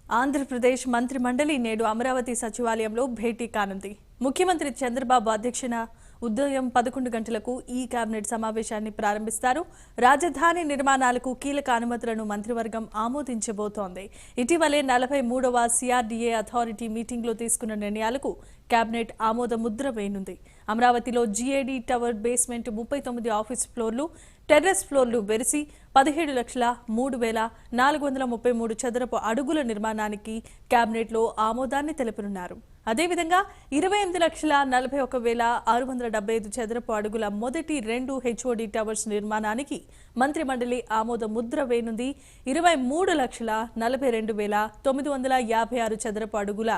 ఆంధ్రప్రదేశ్ మంత్రి మండలి నేడు అమరావతి సచివాలయంలో భేటీ కానుంది. ముఖ్యమంత్రి చంద్రబాబు అధ్యక్షన ఉదయం 11 గంటలకు ఈ కేబినెట్ సమావేశాన్ని ప్రారంభిస్తారు. రాజధాని నిర్మాణాలకు కీలక అనుమతులను మంత్రివర్గం ఆమోదించబోతోంది. ఇటీవలే 43వ సిఆర్డీఏ అథారిటీ మీటింగ్లో తీసుకున్న నిర్ణయాలకు కేబినెట్ ఆమోద ముద్ర వేయనుంది. అమరావతిలో జీఏడీ టవర్ బేస్మెంట్ 39 ఆఫీస్ ఫ్లోర్లు, టెర్రస్ ఫ్లోర్లు వెరిసి 17,03,433 చదరపు అడుగుల నిర్మాణానికి కేబినెట్లో ఆమోదాన్ని తెలుపనున్నారు. అదేవిధంగా 28,41,675 చదరపు అడుగుల మొదటి 2 హెచ్ఓడి టవర్స్ నిర్మాణానికి మంత్రి మండలి ఆమోద ముద్ర వేయనుంది. 23,42,956 చదరపు అడుగుల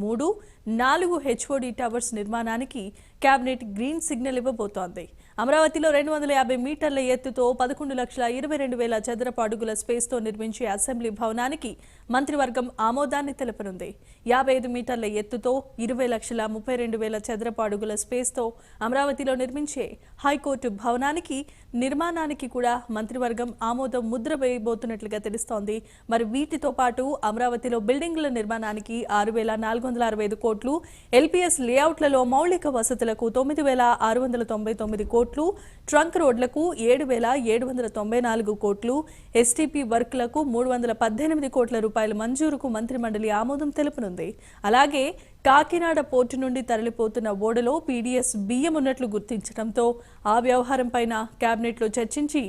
3-4 హెచ్ఓడి టవర్స్ నిర్మాణానికి కేబినెట్ గ్రీన్ సిగ్నల్ ఇవ్వబోతోంది. అమరావతిలో 250 మీటర్ల ఎత్తుతో 11,22,000 చదరపు అడుగుల స్పేస్తో నిర్మించే అసెంబ్లీ భవనానికి మంత్రివర్గం ఆమోదాన్ని తెలపనుంది. 55 మీటర్ల ఎత్తుతో 20,32,000 చదరపు అడుగుల స్పేస్తో అమరావతిలో నిర్మించే హైకోర్టు భవనానికి నిర్మాణానికి కూడా మంత్రివర్గం ఆమోదం ముద్ర వేయబోతున్నట్లుగా తెలుస్తోంది. మరి వీటితో పాటు అమరావతిలో బిల్డింగ్ల నిర్మాణానికి 6,465 కోట్లు, ఎల్పీఎస్ లేఅవుట్లలో మౌలిక వసతులకు 9,699 కోట్లు, ట్రంక్ రోడ్లకు 7,794 కోట్లు, ఎస్టీపీ వర్క్లకు 318 కోట్ల రూపాయల మంజూరుకు మంత్రి మండలి ఆమోదం తెలుపనుంది. అలాగే కాకినాడ పోర్టు నుండి తరలిపోతున్న ఓడలో పీడీఎస్ బియ్యం ఉన్నట్లు గుర్తించడంతో ఆ వ్యవహారంపైన కేబినెట్లో చర్చించి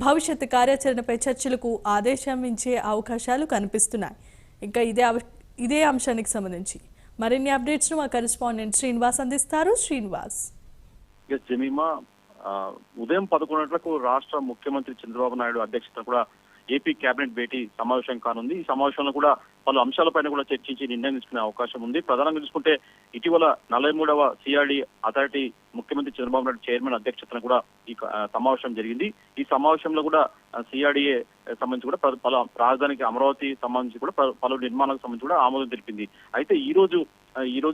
భవిష్యత్ కార్యాచరణపై చర్చలకు ఆదేశించే అవకాశాలు కనిపిస్తున్నాయి. ఇంకా ఇదే అంశానికి సంబంధించి మరిన్ని అప్డేట్స్ మా కరెస్పాండెంట్ శ్రీనివాస్ అందిస్తారు. శ్రీనివాస్, ఉదయం 11 గంటలకు రాష్ట్ర ముఖ్యమంత్రి చంద్రబాబు నాయుడు అధ్యక్షతన కూడా ఏపీ కేబినెట్ భేటీ సమావేశం కానుంది. ఈ సమావేశంలో కూడా పలు అంశాలపైన కూడా చర్చించి నిర్ణయం తీసుకునే అవకాశం ఉంది. ప్రధానంగా చూసుకుంటే ఇటీవల 43వ సిఆర్డీ అథారిటీ ముఖ్యమంత్రి చంద్రబాబు నాయుడు చైర్మన్ అధ్యక్షతన కూడా ఈ సమావేశం జరిగింది. ఈ సమావేశంలో కూడా సిఆర్డీఏ సంబంధించి కూడా పలు రాజధానికి అమరావతి సంబంధించి కూడా పలు నిర్మాణాలకు సంబంధించి కూడా ఆమోదం తెలిపింది. అయితే ఈ రోజు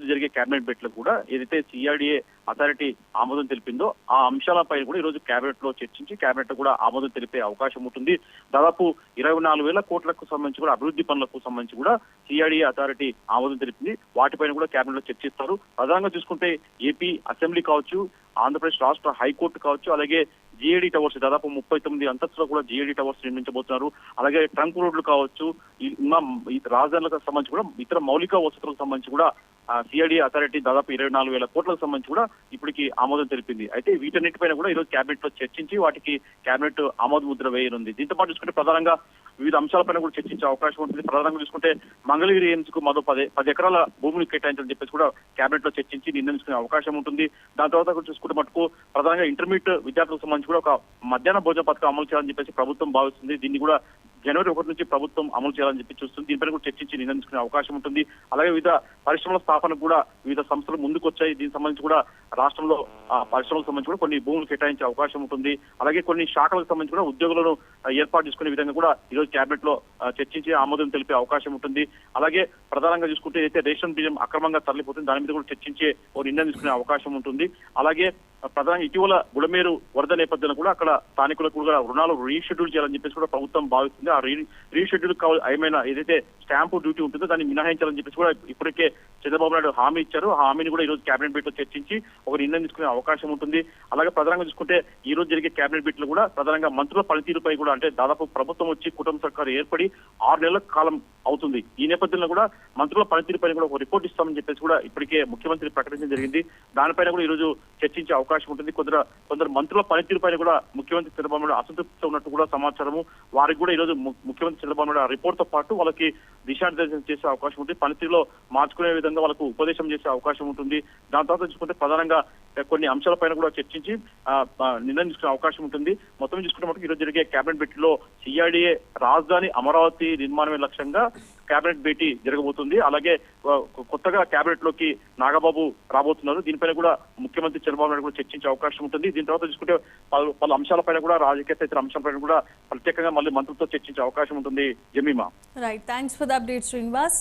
జరిగే కేబినెట్ భేటీలో కూడా ఏదైతే సిఆర్డీఏ అథారిటీ ఆమోదం తెలిపిందో ఆ అంశాలపై కూడా ఈ రోజు కేబినెట్ లో చర్చించి కేబినెట్ లో కూడా ఆమోదం తెలిపే అవకాశం ఉంటుంది. దాదాపు 24,000 కోట్లకు సంబంధించి కూడా అభివృద్ధి పనులకు సంబంధించి కూడా సిఆర్డీఏ అథారిటీ ఆమోదం తెలిపింది. వాటిపైన కూడా కేబినెట్ లో చర్చిస్తారు. ప్రధానంగా చూసుకుంటే ఏపీ అసెంబ్లీ కావచ్చు, ఆంధ్రప్రదేశ్ రాష్ట్ర హైకోర్టు కావచ్చు, అలాగే జీఏడీ టవర్స్ దాదాపు 39 అంతస్తులో కూడా జీఏడీ టవర్స్ నిర్మించబోతున్నారు. అలాగే ట్రంక్ రోడ్లు కావచ్చు, రాజధానులకు సంబంధించి కూడా ఇతర మౌలిక వసతులకు సంబంధించి కూడా సిఆర్డీ అథారిటీ దాదాపు 24,000 కోట్లకు సంబంధించి కూడా ఇప్పటికి ఆమోదం తెలిపింది. అయితే వీటన్నిటిపైన కూడా ఈరోజు కేబినెట్ లో చర్చించి వాటికి కేబినెట్ ఆమోద ముద్ర వేయనుంది. దీంతో పాటు చూసుకుంటే ప్రధానంగా వివిధ అంశాలపైన కూడా చర్చించే అవకాశం ఉంటుంది. ప్రధానంగా చూసుకుంటే మంగళగిరి ఎయిమ్స్ కు మరో 10 ఎకరాల భూమిని కేటాయించాలని చెప్పేసి కూడా కేబినెట్ లో చర్చించి నిర్ణయించుకునే అవకాశం ఉంటుంది. దాని తర్వాత చూసుకుంటే మటుకు ప్రధానంగా ఇంటర్మీడియట్ విద్యార్థులకు సంబంధించి కూడా ఒక మధ్యాహ్న భోజన పథకం అమలు చేయాలని చెప్పేసి ప్రభుత్వం భావిస్తుంది. దీన్ని కూడా జనవరి 1 నుంచి ప్రభుత్వం అమలు చేయాలని చెప్పి చూస్తుంది. దీనిపైన కూడా చర్చించి నిర్ణయించుకునే అవకాశం ఉంటుంది. అలాగే వివిధ పరిశ్రమల స్థాపనకు కూడా వివిధ సంస్థలు ముందుకు వచ్చాయి. దీనికి సంబంధించి కూడా రాష్ట్రంలో పరిశ్రమలకు సంబంధించి కూడా కొన్ని భూములు కేటాయించే అవకాశం ఉంటుంది. అలాగే కొన్ని శాఖలకు సంబంధించి కూడా ఉద్యోగులను ఏర్పాటు చేసుకునే విధంగా కూడా ఈరోజు కేబినెట్ లో చర్చించి ఆమోదం తెలిపే అవకాశం ఉంటుంది. అలాగే ప్రధానంగా చూసుకుంటే అయితే రేషన్ బియ్యం అక్రమంగా తరలిపోతుంది, దాని మీద కూడా చర్చించే ఓ నిర్ణయం తీసుకునే అవకాశం ఉంటుంది. అలాగే ప్రధానంగా ఇటీవల బుడమేరు వరద నేపథ్యంలో కూడా అక్కడ స్థానికులకు కూడా రుణాలు రీషెడ్యూల్ చేయాలని చెప్పేసి కూడా ప్రభుత్వం భావిస్తుంది. ఆ రీషెడ్యూల్ ఏమైనా ఏదైతే స్టాంపు డ్యూటీ ఉంటుందో దాన్ని మినహాయించాలని చెప్పేసి కూడా ఇప్పటికే చంద్రబాబు నాయుడు హామీ ఇచ్చారు. ఆ హామీని కూడా ఈ రోజు కేబినెట్ భేటీలో చర్చించి ఒక నిర్ణయం తీసుకునే అవకాశం ఉంటుంది. అలాగే ప్రధానంగా చూసుకుంటే ఈ రోజు జరిగే కేబినెట్ భేటీలో కూడా ప్రధానంగా మంత్రుల పనితీరుపై కూడా అంటే దాదాపు ప్రభుత్వం వచ్చి కుటుంబ సర్కారు ఏర్పడి 6 నెలల కాలం అవుతుంది. ఈ నేపథ్యంలో కూడా మంత్రుల పనితీరుపై కూడా ఒక రిపోర్ట్ ఇస్తామని చెప్పేసి కూడా ఇప్పటికే ముఖ్యమంత్రి ప్రకటించడం జరిగింది. దానిపైన కూడా ఈ రోజు చర్చించే అవకాశం ఉంటుంది. కొందరు మంత్రుల పనితీరుపైన కూడా ముఖ్యమంత్రి చంద్రబాబు నాయుడు అసంతృప్తితో ఉన్నట్టు కూడా సమాచారము. వారికి కూడా ఈ రోజు ముఖ్యమంత్రి చంద్రబాబు నాయుడు రిపోర్ట్ తో పాటు వాళ్ళకి దిశానిర్దేశం చేసే అవకాశం ఉంటుంది. పనితీరులో మార్చుకునే విధంగా వాళ్ళకు ఉపదేశం చేసే అవకాశం ఉంటుంది. దాని తర్వాత చూసుకుంటే ప్రధానంగా కొన్ని అంశాలపైన కూడా చర్చించి నిర్ణయం తీసుకునే అవకాశం ఉంటుంది. మొత్తం చూసుకుంటే మటుకు ఈరోజు జరిగే కేబినెట్ భేటీలో సిఆర్డీఏ రాజధాని అమరావతి నిర్మాణమే లక్ష్యంగా కేబినెట్ భేటీ జరగబోతుంది. అలాగే కొత్తగా కేబినెట్ లోకి నాగబాబు రాబోతున్నారు. దీనిపైన కూడా ముఖ్యమంత్రి చంద్రబాబు నాయుడు కూడా చర్చించే అవకాశం ఉంటుంది. దీని తర్వాత చూసుకుంటే పలు అంశాలపైన కూడా రాజకీయ ఇతర అంశాలపైన కూడా ప్రత్యేకంగా మళ్ళీ మంత్రులతో చర్చించే అవకాశం ఉంటుంది. Jemimah, right, thanks for the update Srinivas.